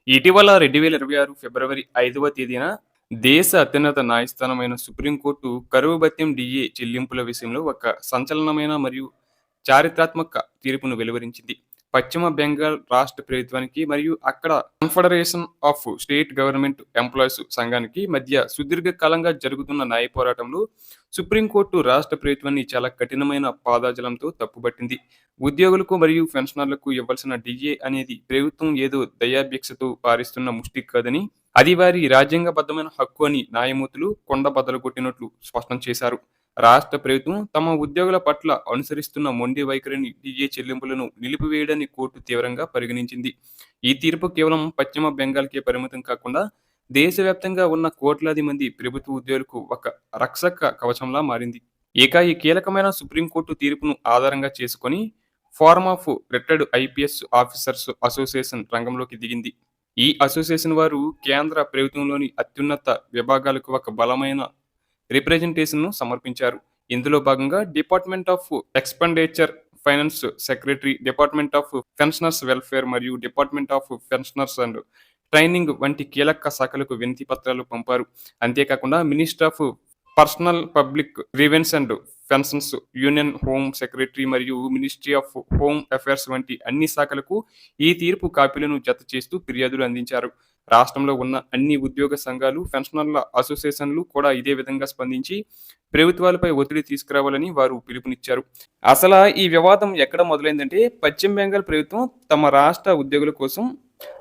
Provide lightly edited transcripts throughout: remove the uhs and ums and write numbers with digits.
ఇటీవల 2026 ఫిబ్రవరి 5వ తేదీన దేశ అత్యున్నత న్యాయస్థానమైన సుప్రీంకోర్టు కరువు భత్యం డిఏ చెల్లింపుల విషయంలో ఒక సంచలనమైన మరియు చారిత్రాత్మక తీర్పును వెలువరించింది. పశ్చిమ బెంగాల్ రాష్ట్ర ప్రభుత్వానికి మరియు అక్కడ confederation of state government employees సంఘానికి మధ్య సుదీర్ఘకాలంగా జరుగుతున్న న్యాయ పోరాటంలో సుప్రీంకోర్టు రాష్ట్ర ప్రభుత్వాన్ని చాలా కఠినమైన పాదాజలంతో తప్పుపట్టింది. ఉద్యోగులకు మరియు పెన్షనర్లకు ఇవ్వాల్సిన డిఏ అనేది ప్రభుత్వం ఏదో దయాభిక్షతో పారిస్తున్న ముష్టి కాదని, అది వారి రాజ్యాంగబద్ధమైన హక్కు అని న్యాయమూర్తులు కొండ బద్దలుకొట్టినట్లు స్పష్టం చేశారు. రాష్ట్ర ప్రభుత్వం తమ ఉద్యోగుల పట్ల అనుసరిస్తున్న మొండి వైఖరిని డిఏ చెల్లింపులను నిలిపివేయడాన్ని కోర్టు తీవ్రంగా పరిగణించింది. ఈ తీర్పు కేవలం పశ్చిమ బెంగాల్కే పరిమితం కాకుండా దేశవ్యాప్తంగా ఉన్న కోట్లాది మంది ప్రభుత్వ ఉద్యోగులకు ఒక రక్షక కవచంలా మారింది. ఇక ఈ కీలకమైన సుప్రీంకోర్టు తీర్పును ఆధారంగా చేసుకొని forum of retired IPS officers association రంగంలోకి దిగింది. ఈ అసోసియేషన్ వారు కేంద్ర ప్రభుత్వంలోని అత్యున్నత విభాగాలకు ఒక బలమైన రిప్రజెంటేషన్‌ను సమర్పించారు. ఇందులో భాగంగా department of expenditure finance secretary, department of pensioners welfare మరియు department of pensioners and training వంటి కీలక శాఖలకు వినతి పత్రాలు పంపారు. అంతేకాకుండా ministry of personnel public grievances and pensions, union home secretary మరియు మినిస్ట్రీ ఆఫ్ హోమ్ అఫైర్స్ వంటి అన్ని శాఖలకు ఈ తీర్పు కాపీలను జత చేస్తూ ఫిర్యాదులు అందించారు. రాష్ట్రంలో ఉన్న అన్ని ఉద్యోగ సంఘాలు, పెన్షనర్ల అసోసియేషన్లు కూడా ఇదే విధంగా స్పందించి ప్రభుత్వాలపై ఒత్తిడి తీసుకురావాలని వారు పిలుపునిచ్చారు. అసలు ఈ వివాదం ఎక్కడ మొదలైందంటే, పశ్చిమ బెంగాల్ ప్రభుత్వం తమ రాష్ట్ర ఉద్యోగుల కోసం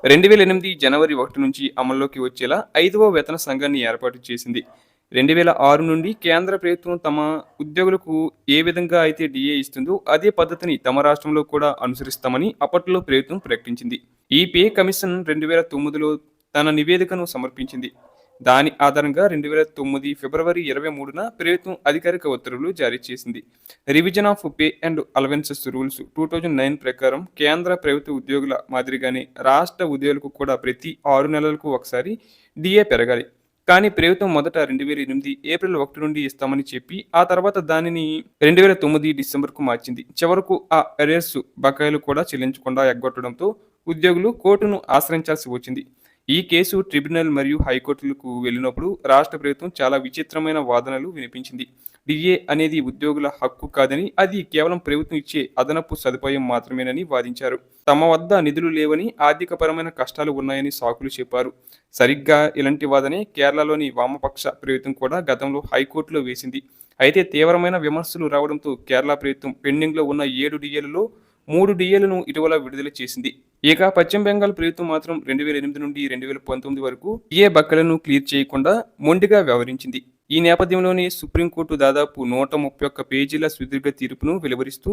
2008 జనవరి 1 నుంచి అమల్లోకి వచ్చేలా 5వ వేతన సంఘాన్ని ఏర్పాటు చేసింది. 2006 నుండి కేంద్ర ప్రభుత్వం తమ ఉద్యోగులకు ఏ విధంగా అయితే డిఏ ఇస్తుందో అదే పద్ధతిని తమ రాష్ట్రంలో కూడా అనుసరిస్తామని అప్పట్లో ప్రభుత్వం ప్రకటించింది. ఈ పే కమిషన్ 2009లో తన నివేదికను సమర్పించింది. దాని ఆధారంగా 2009 ఫిబ్రవరి 23న ప్రభుత్వం అధికారిక ఉత్తర్వులు జారీ చేసింది. Revision of pay and allowances rules 2009 ప్రకారం కేంద్ర ప్రభుత్వ ఉద్యోగుల మాదిరిగానే రాష్ట్ర ఉద్యోగులకు కూడా ప్రతి 6 నెలలకు ఒకసారి డిఏ పెరగాలి. కానీ ప్రభుత్వం మొదట 2008 ఏప్రిల్ 1 నుండి ఇస్తామని చెప్పి ఆ తర్వాత దానిని 2009 డిసెంబర్కు మార్చింది. చివరకు ఆ అరియర్స్ బకాయిలు కూడా చెల్లించకుండా ఎగ్గొట్టడంతో ఉద్యోగులు కోర్టును ఆశ్రయించాల్సి వచ్చింది. ఈ కేసు ట్రిబ్యునల్ మరియు హైకోర్టులకు వెళ్ళినప్పుడు రాష్ట్ర ప్రభుత్వం చాలా విచిత్రమైన వాదనలు వినిపించింది. డిఏ అనేది ఉద్యోగుల హక్కు కాదని, అది కేవలం ప్రభుత్వం ఇచ్చే అదనపు సదుపాయం మాత్రమేనని వాదించారు. తమ వద్ద నిధులు లేవని, ఆర్థికపరమైన కష్టాలు ఉన్నాయని సాకులు చెప్పారు. సరిగ్గా ఇలాంటి వాదనే కేరళలోని వామపక్ష ప్రభుత్వం కూడా గతంలో హైకోర్టులో వేసింది. అయితే తీవ్రమైన విమర్శలు రావడంతో కేరళ ప్రభుత్వం పెండింగ్లో ఉన్న 7 డిఏలలో 3 డిఏలను ఇటీవల విడుదల చేసింది. ఇక పశ్చిమ బెంగాల్ ప్రభుత్వం మాత్రం 2008 నుండి 2019 వరకు డిఏ బకాయిలను క్లియర్ చేయకుండా మొండిగా వ్యవహరించింది. ఈ నేపథ్యంలోనే సుప్రీంకోర్టు దాదాపు 131 పేజీల సుదీర్ఘ తీర్పును వెలువరిస్తూ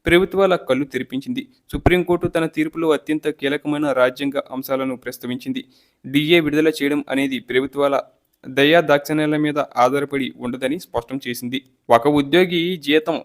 ప్రభుత్వాల కళ్ళు తెరిపించింది. సుప్రీంకోర్టు తన తీర్పులో అత్యంత కీలకమైన రాజ్యాంగ అంశాలను ప్రస్తావించింది. డిఏ విడుదల చేయడం అనేది ప్రభుత్వాల దయాదాక్షిణ్యాల మీద ఆధారపడి ఉండదని స్పష్టం చేసింది. ఒక ఉద్యోగి జీతం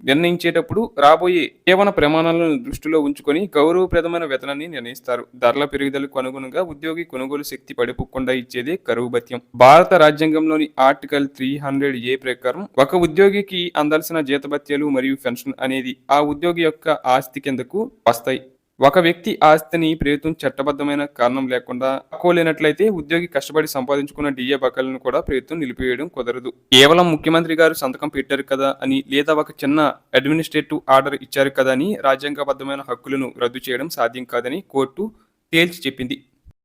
నిర్ణయించేటప్పుడు రాబోయే జీవన ప్రమాణాలను దృష్టిలో ఉంచుకొని గౌరవప్రదమైన వేతనాన్ని నిర్ణయిస్తారు. ధరల పెరుగుదలకు అనుగుణంగా ఉద్యోగి కొనుగోలు శక్తి పడిపోకుండా ఇచ్చేదే కరువు భత్యం. భారత రాజ్యాంగంలోని ఆర్టికల్ 300A ప్రకారం ఒక ఉద్యోగికి అందాల్సిన జీతభత్యాలు మరియు పెన్షన్ అనేది ఆ ఉద్యోగి యొక్క ఆస్తి కిందకు వస్తాయి. ఒక వ్యక్తి ఆస్తిని ప్రభుత్వం చట్టబద్ధమైన కారణం లేకుండా లాక్కోలేనట్లయితే ఉద్యోగి కష్టపడి సంపాదించుకున్న డిఏ బకాయిలను కూడా ప్రభుత్వం నిలిపివేయడం కుదరదు. కేవలం ముఖ్యమంత్రి గారు సంతకం పెట్టారు కదా అని, లేదా ఒక చిన్న అడ్మినిస్ట్రేటివ్ ఆర్డర్ ఇచ్చారు కదా అని రాజ్యాంగబద్ధమైన హక్కులను రద్దు చేయడం సాధ్యం కాదని కోర్టు తేల్చి చెప్పింది.